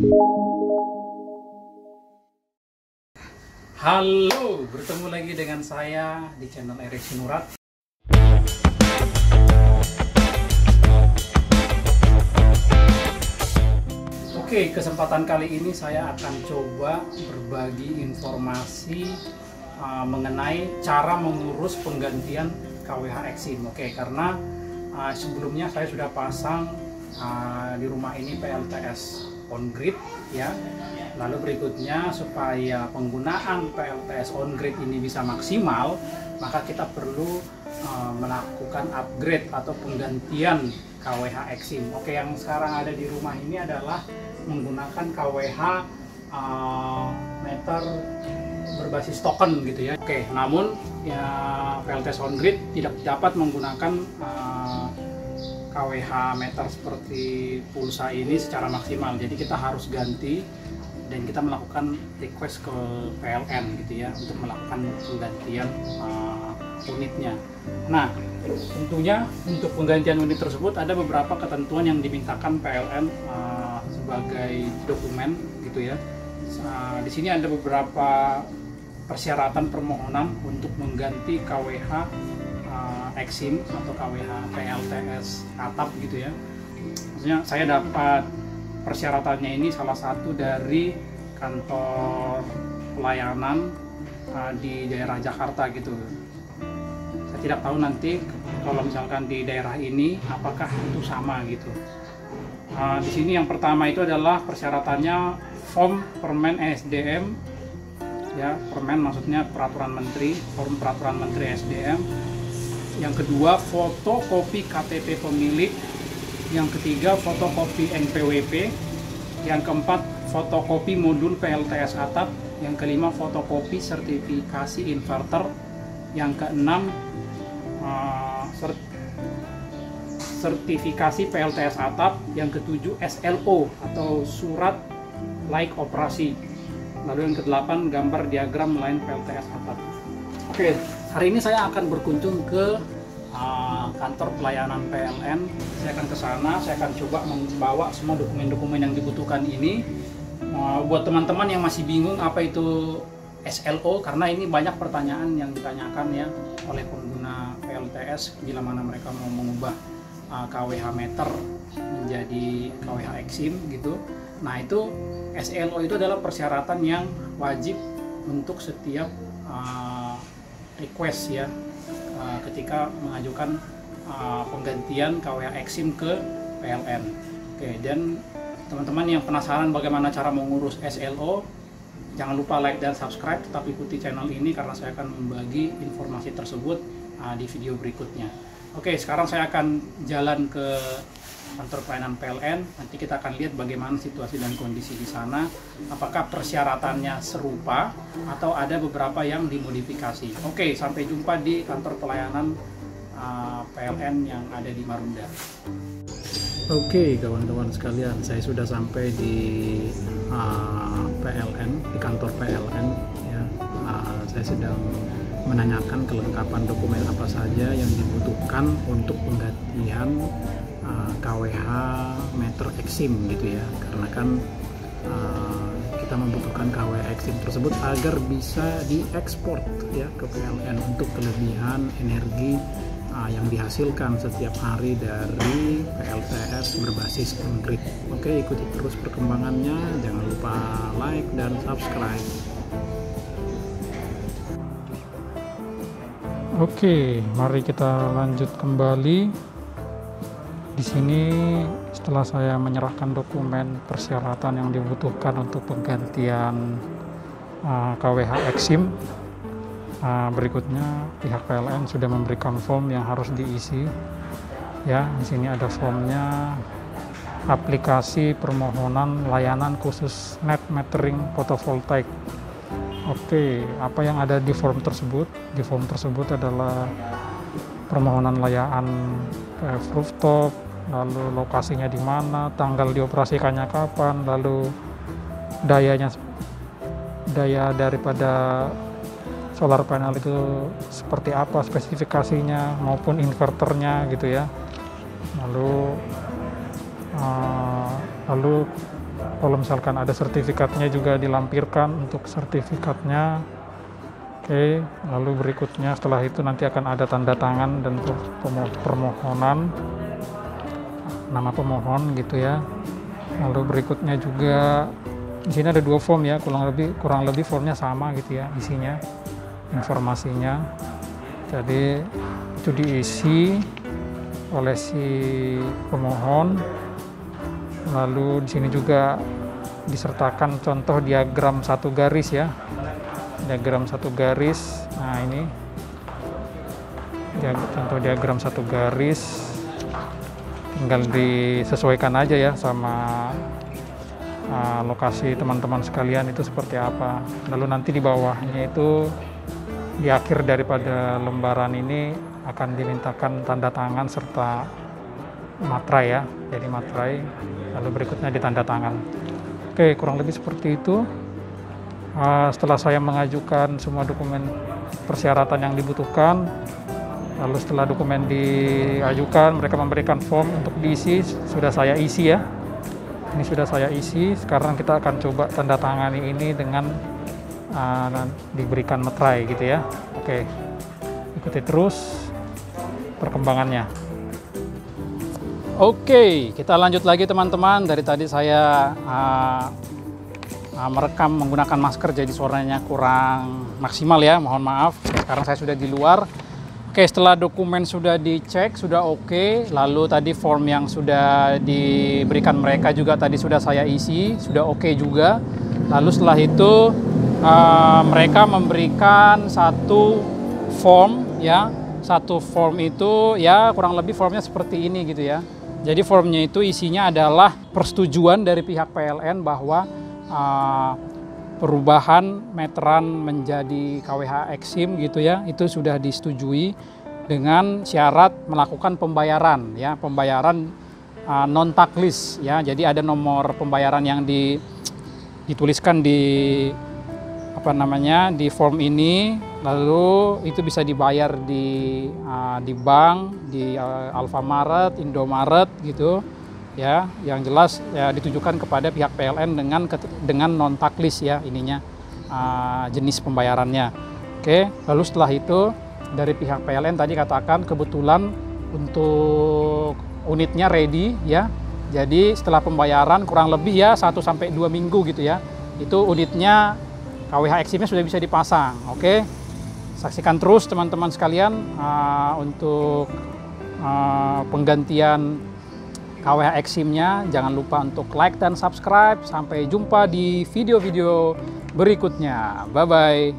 Halo, bertemu lagi dengan saya di channel Erik Sinurat. Oke, kesempatan kali ini saya akan coba berbagi informasi mengenai cara mengurus penggantian KWH Exim. Oke, karena sebelumnya saya sudah pasang di rumah ini PLTS on grid ya. Lalu berikutnya, supaya penggunaan PLTS on grid ini bisa maksimal, maka kita perlu melakukan upgrade atau penggantian KWH Exim. Oke, yang sekarang ada di rumah ini adalah menggunakan KWH meter berbasis token gitu ya. Oke, namun ya PLTS on grid tidak dapat menggunakan KWH meter seperti pulsa ini secara maksimal. Jadi kita harus ganti dan kita melakukan request ke PLN gitu ya untuk melakukan penggantian unitnya. Nah, tentunya untuk penggantian unit tersebut ada beberapa ketentuan yang dimintakan PLN sebagai dokumen gitu ya. Di sini ada beberapa persyaratan permohonan untuk mengganti KWH Exim atau KWH PLTS atap gitu ya. Maksudnya saya dapat persyaratannya ini salah satu dari kantor pelayanan di daerah Jakarta gitu. Saya tidak tahu nanti kalau misalkan di daerah ini apakah itu sama gitu. Di sini yang pertama itu adalah persyaratannya form Permen SDM ya, permen maksudnya peraturan menteri, form peraturan menteri SDM. Yang kedua, fotokopi KTP pemilik. Yang ketiga, fotokopi NPWP. Yang keempat, fotokopi modul PLTS atap. Yang kelima, fotokopi sertifikasi inverter. Yang keenam, sertifikasi PLTS atap. Yang ketujuh, SLO atau surat laik operasi. Lalu yang kedelapan, gambar diagram line PLTS atap. Oke, hari ini saya akan berkunjung ke kantor pelayanan PLN. Saya akan ke sana, saya akan coba membawa semua dokumen-dokumen yang dibutuhkan ini. Buat teman-teman yang masih bingung apa itu SLO, karena ini banyak pertanyaan yang ditanyakan ya oleh pengguna PLTS bila mana mereka mau mengubah KWH meter menjadi KWH Exim gitu. Nah, itu SLO itu adalah persyaratan yang wajib untuk setiap request ya ketika mengajukan penggantian KWH Exim ke PLN. Oke, dan teman-teman yang penasaran bagaimana cara mengurus SLO, jangan lupa like dan subscribe, tetap ikuti channel ini karena saya akan membagi informasi tersebut di video berikutnya. Oke, sekarang saya akan jalan ke kantor pelayanan PLN. Nanti kita akan lihat bagaimana situasi dan kondisi di sana, apakah persyaratannya serupa atau ada beberapa yang dimodifikasi. Oke, sampai jumpa di kantor pelayanan PLN yang ada di Marunda. Oke, kawan-kawan sekalian, saya sudah sampai di PLN, di kantor PLN ya. Saya sedang menanyakan kelengkapan dokumen apa saja yang dibutuhkan untuk penggantian KWH meter Exim gitu ya, karena kan kita membutuhkan KWH Exim tersebut agar bisa diekspor ya ke PLN untuk kelebihan energi yang dihasilkan setiap hari dari PLTS berbasis on grid. Oke, ikuti terus perkembangannya, jangan lupa like dan subscribe. Oke, mari kita lanjut kembali. Di sini setelah saya menyerahkan dokumen persyaratan yang dibutuhkan untuk penggantian KWH Exim, berikutnya pihak PLN sudah memberikan form yang harus diisi. Ya, di sini ada formnya, aplikasi permohonan layanan khusus net metering fotovoltaik. Oke, apa yang ada di form tersebut? Di form tersebut adalah permohonan layanan PF rooftop, lalu lokasinya di mana, tanggal dioperasikannya kapan, lalu daya daripada solar panel itu seperti apa spesifikasinya maupun inverternya gitu ya. Lalu Kalau misalkan ada sertifikatnya juga dilampirkan untuk sertifikatnya. Oke, lalu berikutnya setelah itu nanti akan ada tanda tangan dan permohonan, nama pemohon gitu ya. Lalu berikutnya juga di sini ada 2 form ya, kurang lebih formnya sama gitu ya isinya, informasinya. Jadi itu diisi oleh si pemohon. Lalu di sini juga disertakan contoh diagram 1 garis ya. Diagram 1 garis. Nah, ini contoh diagram 1 garis. Tinggal disesuaikan aja ya sama lokasi teman-teman sekalian itu seperti apa. Lalu nanti di bawahnya itu di akhir daripada lembaran ini akan dimintakan tanda tangan serta materai ya. Jadi materai, lalu berikutnya ditanda tangan. Oke, kurang lebih seperti itu. Setelah saya mengajukan semua dokumen persyaratan yang dibutuhkan, lalu setelah dokumen diajukan, mereka memberikan form untuk diisi, sudah saya isi ya. Ini sudah saya isi. Sekarang kita akan coba tanda tangani ini dengan diberikan materai gitu ya. Oke, ikuti terus perkembangannya. Oke, kita lanjut lagi teman-teman. Dari tadi saya merekam menggunakan masker, jadi suaranya kurang maksimal ya, mohon maaf. Sekarang saya sudah di luar. Oke, setelah dokumen sudah dicek, sudah oke. Lalu tadi form yang sudah diberikan mereka juga tadi sudah saya isi, sudah oke juga. Lalu setelah itu mereka memberikan satu form ya. Satu form itu ya kurang lebih formnya seperti ini gitu ya. Jadi formnya itu isinya adalah persetujuan dari pihak PLN bahwa perubahan meteran menjadi KWH Eksim gitu ya, itu sudah disetujui dengan syarat melakukan pembayaran ya, pembayaran non taklis ya. Jadi ada nomor pembayaran yang dituliskan di di form ini, lalu itu bisa dibayar di bank, di Alfamart, Indomaret gitu ya. Yang jelas ya ditujukan kepada pihak PLN dengan non taklis ya ininya, jenis pembayarannya. Oke, lalu setelah itu dari pihak PLN tadi katakan kebetulan untuk unitnya ready ya. Jadi setelah pembayaran kurang lebih ya 1-2 minggu gitu ya, itu unitnya KWH Eksimnya sudah bisa dipasang. Oke, saksikan terus teman-teman sekalian untuk penggantian KWH Eksimnya. Jangan lupa untuk like dan subscribe. Sampai jumpa di video-video berikutnya. Bye-bye.